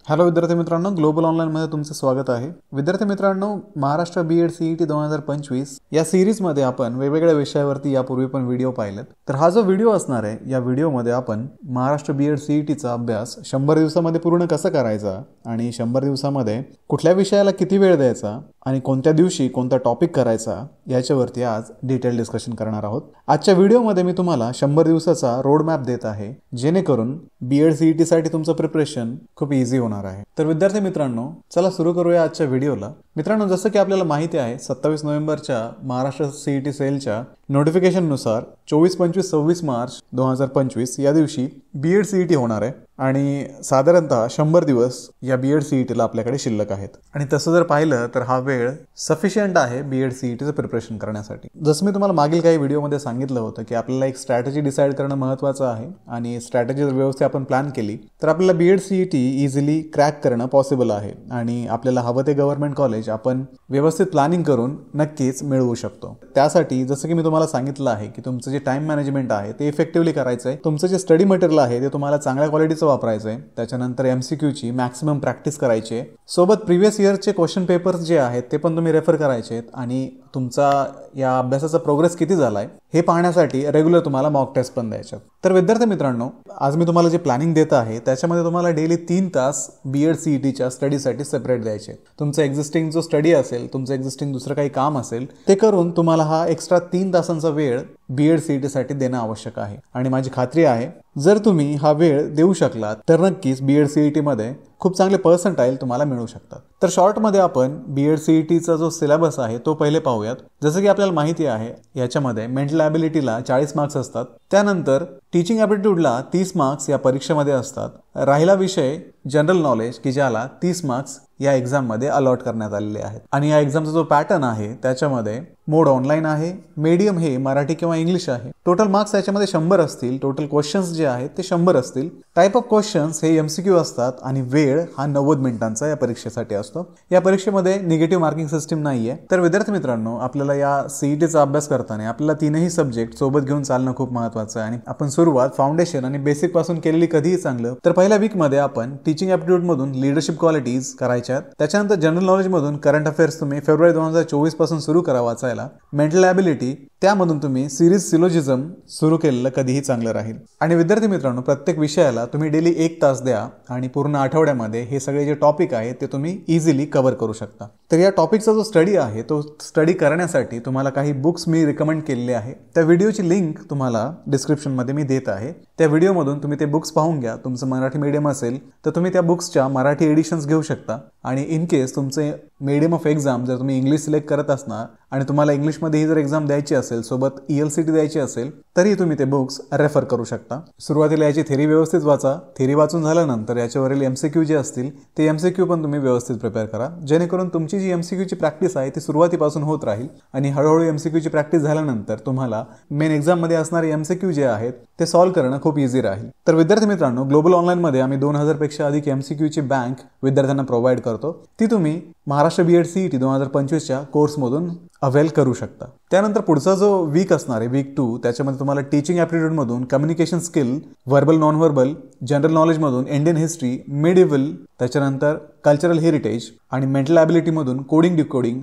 Hello विद्यार्थी मित्रांनो, global ऑनलाईनमध्ये तुमचे स्वागत आहे. विद्यार्थी मित्रांनो, महाराष्ट्र बीएड सीईटी 2025 या सिरीजमध्ये आपण वेगवेगळ्या विषयावरती यापूर्वी पण व्हिडिओ पाहिलेत. तर हा जो व्हिडिओ असणार आहे, या व्हिडिओमध्ये आपण महाराष्ट्र बीएड सीईटीचा अभ्यास 100 दिवसामध्ये पूर्ण कसा करायचा आणि 100 दिवसामध्ये कुठल्या विषयाला किती वेळ द्यायचा आणि कोणत्या दिवशी कोणता टॉपिक करायचा याच्यावरती आज डिटेल डिस्कशन करणार आहोत. आजच्या व्हिडिओमध्ये मी तुम्हाला 100 दिवसाचा रोड मॅप देत आहे, जेणेकरून बीएड सीईटी साठी तुमचं प्रिपरेशन खूप इझी होणार आहे. तर विद्यार्थी मित्रांनो, चला सुरू करूया आजच्या व्हिडिओला. मित्रांनो, जसं की आपल्याला माहिती आहे, 27 नोव्हेंबरच्या महाराष्ट्र सीईटी सेलच्या नोटिफिकेशननुसार 24, 25, 26 मार्च 2025 या दिवशी बीएड सीईटी होणार आहे आणि साधारणतः 100 दिवस या बीएड सीईटीला आपल्याकडे शिल्लक आहेत. आणि तसं जर पाहिलं तर हा वेळ सफिशियंट आहे बीएड सीईटीचं प्रिपरेशन करण्यासाठी. जसं मी तुम्हाला मागील काही व्हिडिओमध्ये सांगितलं होतं की आपल्याला एक स्ट्रॅटेजी डिसाईड करणं महत्त्वाचं आहे आणि स्ट्रॅटेजी जर व्यवस्थित आपण प्लॅन केली तर आपल्याला बीएड सीईटी इझिली क्रॅक करणं पॉसिबल आहे आणि आपल्याला हवं ते गव्हर्नमेंट कॉलेज आपण व्यवस्थित प्लॅनिंग करून नक्कीच मिळवू शकतो. त्यासाठी जसं की मी तुम्हाला सांगितलं आहे की तुमचं जे टाइम मॅनेजमेंट आहे ते इफेक्टिव्हली करायचं आहे. तुमचं जे स्टडी मटेरियल आहे ते तुम्हाला चांगल्या क्वालिटीचं वापरायचं आहे. त्याच्यानंतर एमसीक्यूची मॅक्सिमम प्रॅक्टिस करायची आहे. सोबत प्रिव्हियस इयरचे क्वेश्चन पेपर्स जे आहेत ते पण तुम्ही रेफर करायचे आहेत आणि तुमचा या अभ्यासाचा प्रोग्रेस किती झालाय हे पाहण्यासाठी रेग्युलर तुम्हाला मॉक टेस्ट पण द्यायचे. तर विद्यार्थी मित्रांनो, आज मी तुम्हाला जे प्लॅनिंग देत आहे त्याच्यामध्ये तुम्हाला डेली 3 तास बीएड सीईटीच्या स्टडीसाठी सेपरेट द्यायचे. तुमचं एक्झिस्टिंग जो स्टडी असेल, तुमचं एक्झिस्टिंग दुसरं काही काम असेल ते करून तुम्हाला हा एक्स्ट्रा 3 तासांचा वेळ बीएड सीईटीसाठी देणं आवश्यक आहे. आणि माझी खात्री आहे, जर तुम्ही हा वेळ देऊ शकलात तर नक्कीच बीएड सीईटीमध्ये खूप चांगले पर्सेंटाईल तुम्हाला मिळू शकतात. तर शॉर्टमध्ये आपण बीएड सीईटीचा जो सिलेबस आहे तो पहिले पाहूयात. जसं की आपल्याला माहिती आहे, याच्यामध्ये मेंटल ॲबिलिटीला 40 मार्क्स असतात. त्यानंतर टीचिंग ॲप्टिट्यूडला 30 मार्क्स या परीक्षेमध्ये असतात. राहिला विषय जनरल नॉलेज की ज्याला 30 मार्क्स या एक्झाममध्ये अलॉट करण्यात आलेले आहेत. आणि या एक्झामचा जो पॅटर्न आहे त्याच्यामध्ये मोड ऑनलाईन आहे, मीडियम हे मराठी किंवा इंग्लिश आहे. टोटल मार्क्स याच्यामध्ये 100 असतील. टोटल क्वेश्चन्स जे आहेत ते 100 असतील. टाईप ऑफ क्वेश्चन्स हे एमसीक्यू असतात आणि वेळ हा 90 मिनिटांचा या परीक्षेसाठी असतो. या परीक्षेमध्ये निगेटिव्ह मार्किंग सिस्टीम नाहीये. तर विद्यार्थी मित्रांनो, आपल्याला या सीईटीचा अभ्यास करताना आपल्याला 3ही सब्जेक्ट सोबत घेऊन चालणं खूप महत्त्वाचं आहे. आणि आपण सुरुवात फाउंडेशन आणि बेसिक पासून केलेली कधीही चांगलं. तर पहिल्या वीकमध्ये आपण टीचिंग ॲप्टिट्यूड मधून लीडरशिप क्वालिटीज करायच्या. त्याच्यानंतर जनरल नॉलेज मधून करंट अफेअर्स तुम्ही फेब्रुवारी 2024 पासून सुरू करा वाचायला. मेंटल ॲबिलिटी त्यामधून तुम्ही सिरीज सिलोजिझम सुरू केलेलं कधीही चांगलं राहील. आणि विद्यार्थी मित्रांनो, प्रत्येक विषयाला तुम्ही डेली 1 तास द्या आणि पूर्ण आठवड्यामध्ये हे सगळे जे टॉपिक आहेत ते तुम्ही इझिली कव्हर करू शकता. तर या टॉपिकचा जो स्टडी आहे तो स्टडी करण्यासाठी तुम्हाला काही बुक्स मी रिकमेंड केलेले आहे. त्या व्हिडिओची लिंक तुम्हाला डिस्क्रिप्शनमध्ये मी देत आहे. त्या व्हिडिओमधून तुम्ही ते बुक्स पाहून घ्या. तुमचं मराठी मीडियम असेल तर तुम्ही त्या बुक्सच्या मराठी एडिशन्स घेऊ शकता. आणि इन केस तुमचे मीडियम ऑफ एक्झाम जर तुम्ही इंग्लिश सिलेक्ट करत असणार आणि तुम्हाला इंग्लिशमध्ये ही जर एक्झाम द्यायची असेल, सोबत ELCT द्यायची असेल, तरी तुम्ही ते बुक्स रेफर करू शकता. सुरुवातीला याची थेरी व्यवस्थित वाचा. थेरी वाचून झाल्यानंतर याच्यावरील एमसीक्यू जे असतील ते एमसीक्यू पण तुम्ही व्यवस्थित प्रिपेअर करा, जेणेकरून तुमची जी एमसीक्यूची प्रॅक्टिस आहे ती सुरुवातीपासून होत राहील. आणि हळूहळू एमसीक्यूची प्रॅक्टिस झाल्यानंतर तुम्हाला मेन एक्झाममध्ये असणारे एमसीक्यू जे आहेत ते सॉल्व्ह करणं खूप इझी राहील. तर विद्यार्थी मित्रांनो, ग्लोबल ऑनलाईनमध्ये आम्ही 2000 पेक्षा अधिक एमसीक्यूची बँक विद्यार्थ्यांना प्रोव्हाइड करतो. ती तुम्ही महाराष्ट्र बीएड सीईटी 2025च्या कोर्समधून अवेल करू शकता. त्यानंतर पुढचा जो वीक असणार आहे, वीक 2, त्याच्यामध्ये तुम्हाला टीचिंग ॲप्टिट्यूड मधून communication skill, verbal non verbal, general knowledge मधून इंडियन हिस्ट्री, मिडिव्हल, त्याच्यानंतर कल्चरल हेरिटेज आणि मेंटल ॲबिलिटी मधून कोडिंग डिकोडिंग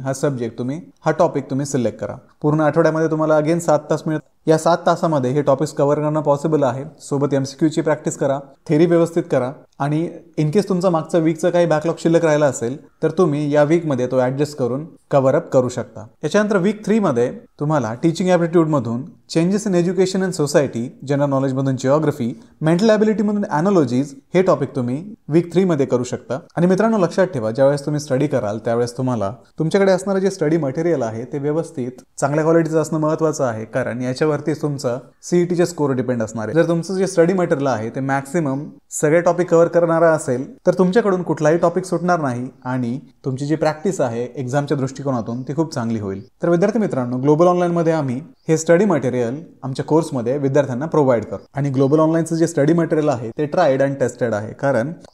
हा टॉपिक तुम्ही सिलेक्ट करा. पूर्ण आठवड्यामध्ये तुम्हाला अगेन 7 तास मिळतात. या 7 तासामध्ये हे टॉपिक्स कव्हर करणं पॉसिबल आहे. सोबत एमसीक्यूची प्रॅक्टिस करा, थेरी व्यवस्थित करा आणि इनकेस तुमचा मागचा वीकचा काही बॅकलॉग शिल्लक राहिला असेल तर तुम्ही या वीकमध्ये तो ॲडजस्ट करून कव्हर अप करू शकता. याच्यानंतर वीक 3 मध्ये तुम्हाला टीचिंग ॲप्टिट्यूड मधून changes in education and society, general knowledge मधून जिओग्राफी, मेंटल ॲबिलिटी मधून ॲनॉलॉजीज हे टॉपिक तुम्ही वीक 3 मध्ये करू शकता. आणि मित्रांनो, लक्षात ठेवा, ज्यावेळेस तुम्ही स्टडी कराल त्यावेळेस तुम्हाला तुमच्याकडे असणारे जे स्टडी मटेरियल आहे ते व्यवस्थित चांगल्या क्वालिटीचं असणं महत्त्वाचं आहे, कारण याच्यावरती तुमचा सीईटीचे स्कोर डिपेंड असणार आहे. जर तुमचं जे स्टडी मटेरियल आहे ते मॅक्सिमम सगळे टॉपिक कव्हर करणारा असेल तर तुमच्याकडून कुठलाही टॉपिक सुटणार नाही आणि तुमची जी प्रॅक्टिस आहे एक्झामच्या दृष्टिकोनातून ती खूप चांगली होईल. तर विद्यार्थी मित्रांनो, ग्लोबल ऑनलाईनमध्ये आम्ही हे स्टडी मटेरियल आमच्या कोर्समध्ये विद्यार्थ्यांना प्रोव्हाइड करतो. आणि ग्लोबल ऑनलाईनचं जे स्टडी मटेरियल आहे ते ट्राईड अँड टेस्टेड आहे.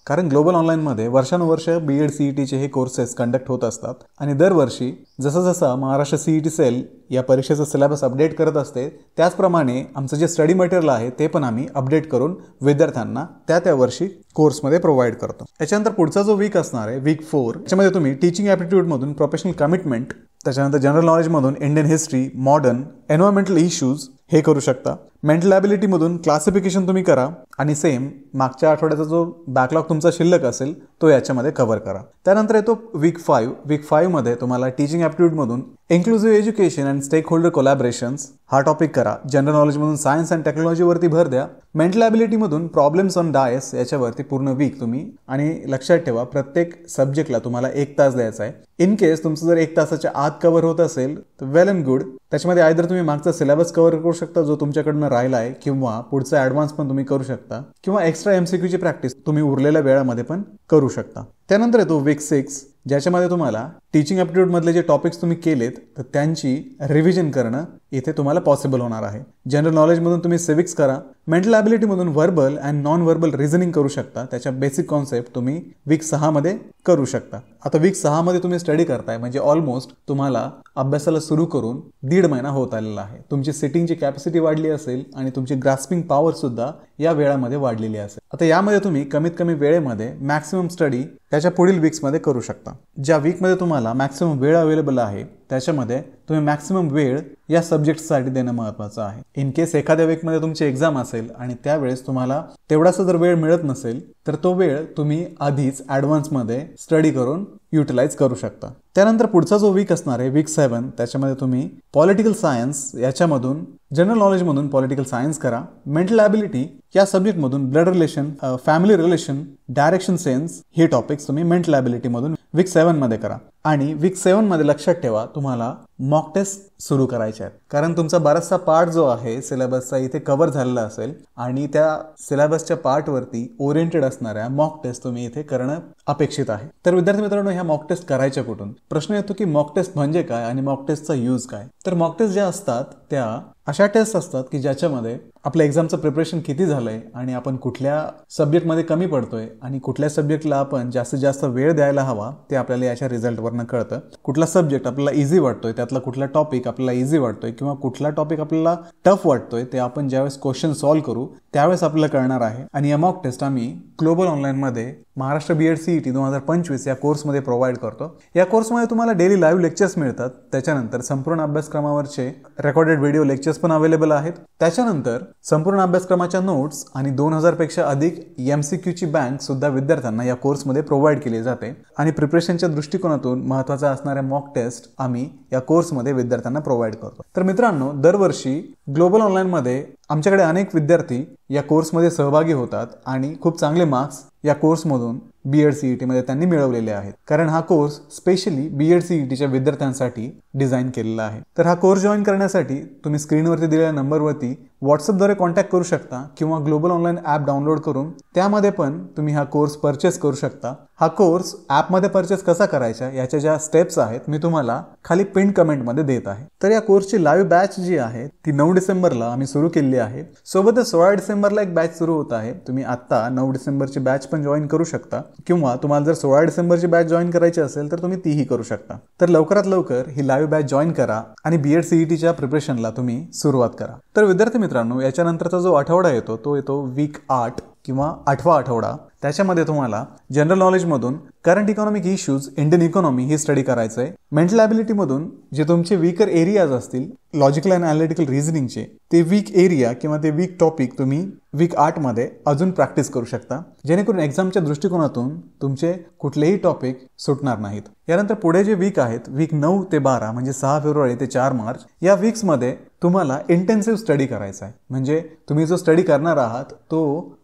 कारण ग्लोबल ऑनलाईनमध्ये वर्षानुवर्ष BEd CETचे हे कोर्सेस कंडक्ट होत असतात आणि दरवर्षी जसा महाराष्ट्र CET सेल या परीक्षेचा सिलेबस अपडेट करत असते त्याचप्रमाणे आमचं जे स्टडी मटेरियल आहे ते पण आम्ही अपडेट करून विद्यार्थ्यांना त्या वर्षी कोर्समध्ये प्रोव्हाइड करतो. याच्यानंतर पुढचा जो वीक असणार आहे वीक 4, याच्यामध्ये तुम्ही टीचिंग ॲप्टिट्यूडमधून प्रोफेशनल कमिटमेंट, त्याच्यानंतर जनरल नॉलेजमधून Indian history, modern, environmental issues हे करू शकता. मेंटल ॲबिलिटीमधून क्लासिफिकेशन तुम्ही करा आणि सेम मागच्या आठवड्याचा जो बॅकलॉग तुमचा शिल्लक असेल तो याच्यामध्ये कव्हर करा. त्यानंतर येतो वीक 5. वीक 5 मध्ये तुम्हाला टीचिंग ॲप्टिट्यूडमधून inclusive education and stakeholder collaborations हा टॉपिक करा. जनरल नॉलेजमधून सायन्स अँड टेक्नॉलॉजीवरती भर द्या. मेंटल ॲबिलिटीमधून प्रॉब्लेम्स ऑन डायस याच्यावरती पूर्ण वीक तुम्ही, आणि लक्षात ठेवा प्रत्येक सब्जेक्टला तुम्हाला 1 तास द्यायचा आहे. इन केस तुमचं जर 1 तासाच्या आत कव्हर होत असेल तर वेल अँड गुड. त्याच्यामध्ये आयदर तुम्ही मागचा सिलेबस कव्हर करू शकता जो तुमच्याकडनं राहिला आहे, किंवा पुढचा ॲडव्हान्स पण तुम्ही करू शकता, किंवा एक्स्ट्रा MCQची प्रॅक्टिस तुम्ही उरलेल्या वेळामध्ये पण करू शकता. त्यानंतर येतो वीक 6, ज्याच्यामध्ये तुम्हाला टीचिंग ॲप्टिट्यूड मधले जे टॉपिक्स तुम्ही केलेत तर त्यांची रिव्हिजन करणं इथे तुम्हाला पॉसिबल होणार आहे. जनरल नॉलेजमधून तुम्ही सिविक्स करा. मेंटल ॲबिलिटीमधून verbal and non verbal reasoning करू शकता. त्याच्या बेसिक कॉन्सेप्ट तुम्ही वीक 6 मध्ये करू शकता. आता वीक 6 मध्ये तुम्ही स्टडी करताय म्हणजे ऑलमोस्ट तुम्हाला अभ्यासाला सुरू करून 1.5 महिना होत आलेला आहे. तुमची सिटिंगची कॅपॅसिटी वाढली असेल आणि तुमची ग्रास्पिंग पॉवर सुद्धा या वेळामध्ये वाढलेली असेल. आता यामध्ये तुम्ही कमीत कमी वेळेमध्ये मॅक्सिमम स्टडी त्याच्या पुढील वीक्समध्ये करू शकता. ज्या वीकमध्ये तुम्हाला मॅक्सिमम वेळ अवेलेबल आहे त्याच्यामध्ये तुम्ही मॅक्सिमम वेळ या सब्जेक्टसाठी देणं महत्त्वाचं आहे. इन केस एखाद्या वीकमध्ये तुमची एक्झाम असेल आणि त्यावेळेस तुम्हाला तेवढासा जर वेळ मिळत नसेल तर तो वेळ तुम्ही आधीच ॲडव्हान्समध्ये स्टडी करून युटिलाइज करू शकता. त्यानंतर पुढचा जो वीक असणार आहे वीक 7, त्याच्यामध्ये तुम्ही पॉलिटिकल सायन्स याच्यामधून, जनरल नॉलेजमधून पॉलिटिकल सायन्स करा. मेंटल ॲबिलिटी या सब्जेक्टमधून blood relation, family relation, direction sense हे टॉपिक्स तुम्ही मेंटल ॲबिलिटीमधून वीक 7 मध्ये करा. आणि वीक 7 मध्ये लक्षात ठेवा तुम्हाला मॉक टेस्ट सुरू करायचे आहेत, कारण तुमचा बराचसा पार्ट जो आहे सिलेबसचा इथे कव्हर झालेला असेल आणि त्या सिलेबसच्या पार्टवरती ओरिएंटेड असणाऱ्या मॉक टेस्ट तुम्ही इथे करणं अपेक्षित आहे. तर विद्यार्थी मित्रांनो, ह्या मॉक टेस्ट करायच्या कुठून? प्रश्न येतो की मॉक टेस्ट म्हणजे काय आणि मॉक टेस्टचा यूज काय? तर मॉक टेस्ट ज्या असतात त्या अशा टेस्ट असतात की ज्याच्यामध्ये आपल्या एक्झामचं प्रिपरेशन किती झालंय आणि आपण कुठल्या सब्जेक्टमध्ये कमी पडतोय आणि कुठल्या सब्जेक्टला आपण जास्तीत जास्त वेळ द्यायला हवा ते आपल्याला याच्या रिझल्टवरनं कळतं. कुठला सब्जेक्ट आपल्याला इझी वाटतोय, त्यातला कुठला टॉपिक आपल्याला इझी वाटतोय किंवा कुठला टॉपिक आपल्याला टफ वाटतोय ते आपण ज्यावेळेस क्वेश्चन सॉल्व्ह करू त्यावेळेस आपल्याला कळणार आहे. आणि या मॉक टेस्ट आम्ही ग्लोबल ऑनलाईनमध्ये महाराष्ट्र BEd CET 2025 या कोर्समध्ये प्रोव्हाइड करतो. या कोर्समध्ये तुम्हाला डेली लाईव्ह लेक्चर्स मिळतात. त्याच्यानंतर संपूर्ण अभ्यासक्रमावरचे रेकॉर्डेड व्हिडिओ लेक्चर्स पण अवेलेबल आहेत. त्याच्यानंतर संपूर्ण अभ्यासक्रमाच्या नोट्स आणि 2000 पेक्षा अधिक MCQची बँक सुद्धा विद्यार्थ्यांना या कोर्समध्ये प्रोव्हाइड केली जाते. आणि प्रिपरेशनच्या दृष्टिकोनातून महत्त्वाचा असणाऱ्या मॉक टेस्ट आम्ही या कोर्समध्ये विद्यार्थ्यांना प्रोव्हाइड करतो. तर मित्रांनो, दरवर्षी ग्लोबल ऑनलाईनमध्ये आमच्याकडे अनेक विद्यार्थी या कोर्समध्ये सहभागी होतात आणि खूप चांगले मार्क्स या कोर्समधून BEd CET मध्ये त्यांनी मिळवलेले आहेत. कारण हा कोर्स स्पेशली BEd CETच्या विद्यार्थ्यांसाठी डिझाईन केलेला आहे. तर हा कोर्स जॉईन करण्यासाठी तुम्ही स्क्रीनवरती दिलेल्या नंबरवरती व्हॉट्सअपद्वारे कॉन्टॅक्ट करू शकता किंवा ग्लोबल ऑनलाईन ॲप डाउनलोड करून त्यामध्ये पण तुम्ही हा कोर्स परचेस करू शकता. हा कोर्स ॲपमध्ये परचेस कसा करायचा याच्या ज्या स्टेप्स आहेत मी तुम्हाला खाली पिन कमेंटमध्ये देत आहे. तर या कोर्सची लाईव्ह बॅच जी आहे ती 9 डिसेंबरला आम्ही सुरू केली आहे. सोबतच 16 डिसेंबरला एक बॅच सुरू होत आहे. तुम्ही आता 9 डिसेंबरची बॅच पण जॉईन करू शकता किंवा तुम्हाला जर 16 डिसेंबरची बॅच जॉईन करायची असेल तर तुम्ही तीही करू शकता. तर लवकरात लवकर ही लाईव्ह बॅच जॉईन करा आणि BEd CETच्या प्रिपरेशनला तुम्ही सुरुवात करा. तर विद्यार्थी मित्रांनो, याच्यानंतरचा जो आठवडा येतो तो येतो वीक 8 किंवा 8वा आठवडा. त्याच्यामध्ये तुम्हाला जनरल नॉलेजमधून current economic issues, Indian economy ही स्टडी करायचं आहे. मेंटल ॲबिलिटीमधून जे तुमचे वीकर एरियाज असतील लॉजिकल अँड ॲनालिटिकल रिझनिंगचे ते वीक एरिया किंवा ते वीक टॉपिक तुम्ही वीक 8 मध्ये अजून प्रॅक्टिस करू शकता, जेणेकरून एक्झामच्या दृष्टिकोनातून तुमचे कुठलेही टॉपिक सुटणार नाहीत. यानंतर पुढे जे वीक आहेत वीक 9 ते 12 म्हणजे 6 फेब्रुवारी ते 4 मार्च या वीक्समध्ये तुम्हाला इंटेन्सिव्ह स्टडी करायचा आहे. म्हणजे तुम्ही जो स्टडी करणार आहात तो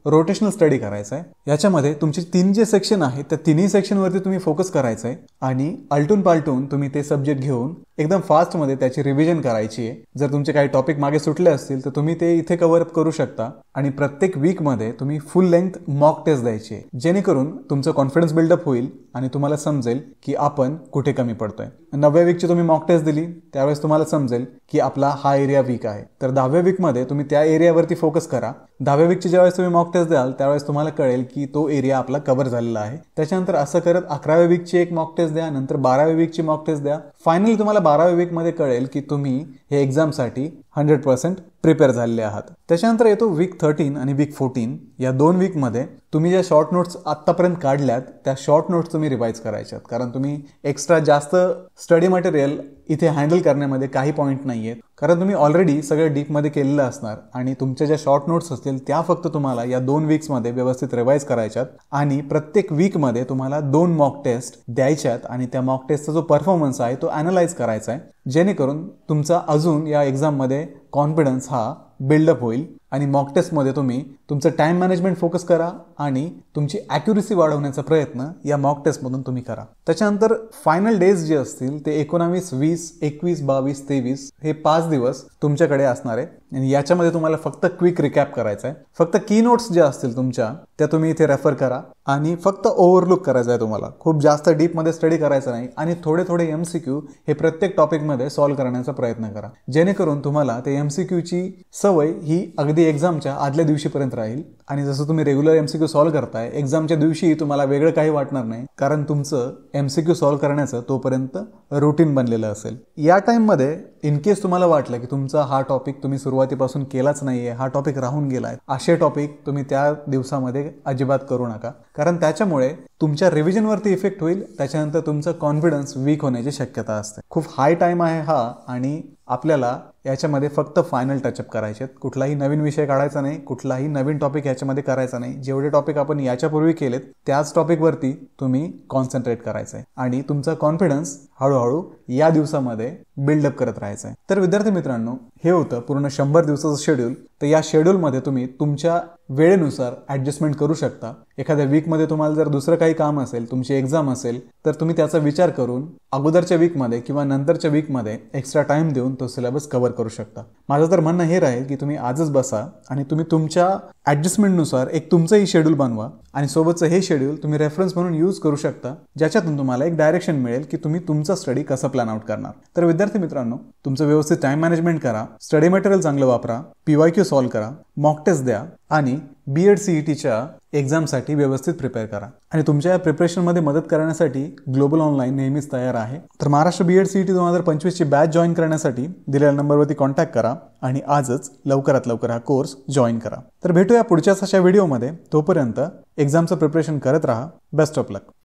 रोटेशनल स्टडी करायचा आहे. याच्यामध्ये तुमचे 3 जे सेक्शन आहेत त्या तिन्ही सेक्शनवरती तुम्ही फोकस करायचं आहे आणि आलटून पालटून तुम्ही ते सब्जेक्ट घेऊन एकदम फास्टमध्ये त्याची रिव्हिजन करायची आहे. जर तुमचे काही टॉपिक मागे सुटले असतील तर तुम्ही ते इथे कव्हर अप करू शकता आणि प्रत्येक वीकमध्ये तुम्ही फुल लेंथ मॉक टेस्ट द्यायची आहे, जेणेकरून तुमचं कॉन्फिडन्स बिल्डअप होईल आणि तुम्हाला समजेल की आपण कुठे कमी पडतोय. 9व्या वीकची तुम्ही मॉक टेस्ट दिली त्यावेळेस तुम्हाला समजेल की आपला हा एरिया वीक आहे, तर 10व्या वीकमध्ये तुम्ही त्या एरियावरती फोकस करा. 10व्या वीकची ज्यावेळेस तुम्ही मॉक टेस्ट द्याल त्यावेळेस तुम्हाला कळेल की तो एरिया आपला कव्हर झालेला आहे. त्याच्यानंतर असं करत 11व्या वीकची एक मॉक टेस्ट द्या, नंतर 12व्या वीकची मॉक टेस्ट द्या. फायनली तुम्हाला 12व्या वीकमध्ये कळेल की तुम्ही हे एक्झामसाठी 100% प्रिपेअर झालेले आहात. त्याच्यानंतर येतो वीक 13 आणि वीक 14. या 2 वीकमध्ये तुम्ही ज्या शॉर्ट नोट्स आत्तापर्यंत काढल्यात त्या शॉर्ट नोट्स तुम्ही रिवाईज करायच्यात, कारण तुम्ही एक्स्ट्रा जास्त स्टडी मटेरियल इथे हँडल करण्यामध्ये काही पॉईंट नाही आहेत, कारण तुम्ही ऑलरेडी सगळं डीपमध्ये केलेलं असणार आणि तुमच्या ज्या शॉर्ट नोट्स असतील त्या फक्त तुम्हाला या 2 वीक्समध्ये व्यवस्थित रिवाईज करायच्यात आणि प्रत्येक वीकमध्ये तुम्हाला 2 मॉक टेस्ट द्यायच्यात आणि त्या मॉक टेस्टचा जो परफॉर्मन्स आहे तो ॲनालाइज करायचा आहे, जेणेकरून तुमचा अजून या एक्झाममध्ये कॉन्फिडन्स हा बिल्डअप होईल. आणि मॉक टेस्टमध्ये तुम्ही तुमचं टाइम मॅनेजमेंट फोकस करा आणि तुमची ॲक्युरेसी वाढवण्याचा प्रयत्न या मॉक टेस्टमधून तुम्ही करा. त्याच्यानंतर फायनल डेज जे असतील ते 19, 20, 21, 22, 23 हे 5 दिवस तुमच्याकडे असणार आहे आणि याच्यामध्ये तुम्हाला फक्त क्विक रिकॅप करायचा आहे. फक्त की नोट्स ज्या असतील तुमच्या त्या तुम्ही इथे रेफर करा आणि फक्त ओव्हरलुक करायचं आहे. तुम्हाला खूप जास्त डीपमध्ये स्टडी करायचं नाही आणि थोडे थोडे MCQ हे प्रत्येक टॉपिकमध्ये सॉल्व्ह करण्याचा प्रयत्न करा, जेणेकरून तुम्हाला ते MCQची सवय ही अगदी एक्झामच्या आदल्या दिवशीपर्यंत राहील. आणि जसं तुम्ही रेग्युलर MCQ सॉल्व्ह करताय एक्झामच्या दिवशी तुम्हाला वेगळं काही वाटणार नाही, कारण तुमचं MCQ सॉल्व्ह करण्याचं तोपर्यंत रुटीन बनलेलं असेल. या टाइममध्ये इन केस तुम्हाला वाटलं की तुमचा हा टॉपिक तुम्ही सुरुवातीपासून केलाच नाहीये, हा टॉपिक राहून गेलाय, असे टॉपिक तुम्ही त्या दिवसामध्ये अजिबात करू नका, कारण त्याच्यामुळे तुमच्या रिव्हिजनवरती इफेक्ट होईल. त्याच्यानंतर तुमचं कॉन्फिडन्स वीक होण्याची शक्यता असते. खूप हाय टाइम आहे हा आणि आपल्याला याच्यामध्ये फक्त फायनल टचअप करायचे. कुठलाही नवीन विषय काढायचा नाही, कुठलाही नवीन टॉपिक याच्यामध्ये करायचा नाही. जेवढे टॉपिक आपण याच्यापूर्वी केलेत त्याच टॉपिकवरती तुम्ही कॉन्सन्ट्रेट करायचं आहे आणि तुमचा कॉन्फिडन्स हळूहळू या दिवसामध्ये बिल्डअप करत राहायचं आहे. तर विद्यार्थी मित्रांनो, हे होतं पूर्ण 100 दिवसाचं शेड्यूल. तर या शेड्यूलमध्ये तुम्ही तुमच्या वेळेनुसार ॲडजस्टमेंट करू शकता. एखाद्या वीकमध्ये तुम्हाला जर दुसरं काही काम असेल, तुमची एक्झाम असेल, तर तुम्ही त्याचा विचार करून अगोदरच्या वीकमध्ये किंवा नंतरच्या वीकमध्ये एक्स्ट्रा टाइम देऊन तो सिलेबस कव्हर करू शकता. माझं तर म्हणणं हे राहील की तुम्ही आजच बसा आणि तुम्ही तुमच्या ॲडजस्टमेंटनुसार एक तुमचंही शेड्यूल बनवा आणि सोबतचं हे शेड्यूल तुम्ही रेफरन्स म्हणून यूज करू शकता, ज्याच्यातून तुम्हाला एक डायरेक्शन मिळेल की तुम्ही तुमचा स्टडी कसं प्लॅन आउट करणार. तर विद्यार्थी मित्रांनो, तुमचं व्यवस्थित टाइम मॅनेजमेंट करा, स्टडी मटेरियल चांगलं वापरा, PYQ सॉल्व्ह करा, मॉक टेस्ट द्या आणि B.Ed CETच्या एक्झामसाठी व्यवस्थित प्रिपेअर करा. आणि तुमच्या या प्रिपरेशनमध्ये मदत करण्यासाठी ग्लोबल ऑनलाईन नेहमीच तयार आहे. तर महाराष्ट्र B.Ed CET 2025 ची बॅच जॉईन करण्यासाठी दिलेल्या नंबरवरती कॉन्टॅक्ट करा आणि आजच लवकरात लवकर हा कोर्स जॉईन करा. तर भेटूया पुढच्याच अशा व्हिडिओमध्ये. तोपर्यंत एक्झामचं प्रिपरेशन करत राहा. Best of luck.